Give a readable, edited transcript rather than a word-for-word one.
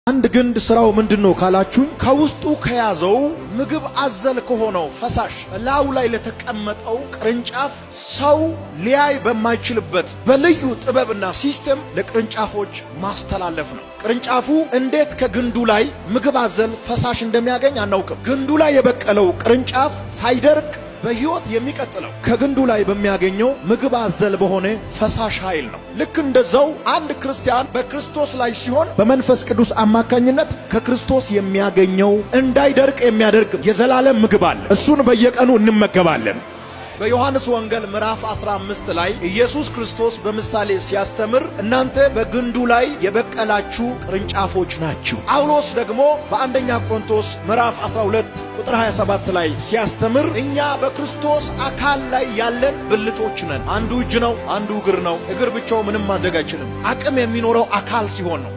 አንድ ግንድ ስራው ምንድነው ካላችሁ ከውስጡ ከያዘው ምግብ አዘል ከሆነው ፈሳሽ ላዩ ላይ ለተቀመጠው ቅርንጫፍ ሰው ሊያይ በማይችልበት በልዩ ጥበብና ሲስተም ለቅርንጫፎች ማስተላለፍ ነው። ቅርንጫፉ እንዴት ከግንዱ ላይ ምግብ አዘል ፈሳሽ እንደሚያገኝ አናውቅም። ግንዱ ላይ የበቀለው ቅርንጫፍ ሳይደርቅ በሕይወት የሚቀጥለው ከግንዱ ላይ በሚያገኘው ምግብ አዘል በሆነ ፈሳሽ ኃይል ነው። ልክ እንደዛው አንድ ክርስቲያን በክርስቶስ ላይ ሲሆን በመንፈስ ቅዱስ አማካኝነት ከክርስቶስ የሚያገኘው እንዳይደርቅ የሚያደርግ የዘላለም ምግብ አለ። እሱን በየቀኑ እንመገባለን። በዮሐንስ ወንጌል ምዕራፍ 15 ላይ ኢየሱስ ክርስቶስ በምሳሌ ሲያስተምር እናንተ በግንዱ ላይ የበቀላችሁ ቅርንጫፎች ናችሁ። ጳውሎስ ደግሞ በአንደኛ ቆሮንቶስ ምዕራፍ 12 ቁጥር 27 ላይ ሲያስተምር እኛ በክርስቶስ አካል ላይ ያለን ብልቶች ነን። አንዱ እጅ ነው፣ አንዱ እግር ነው። እግር ብቻው ምንም ማድረግ አይችልም። አቅም የሚኖረው አካል ሲሆን ነው።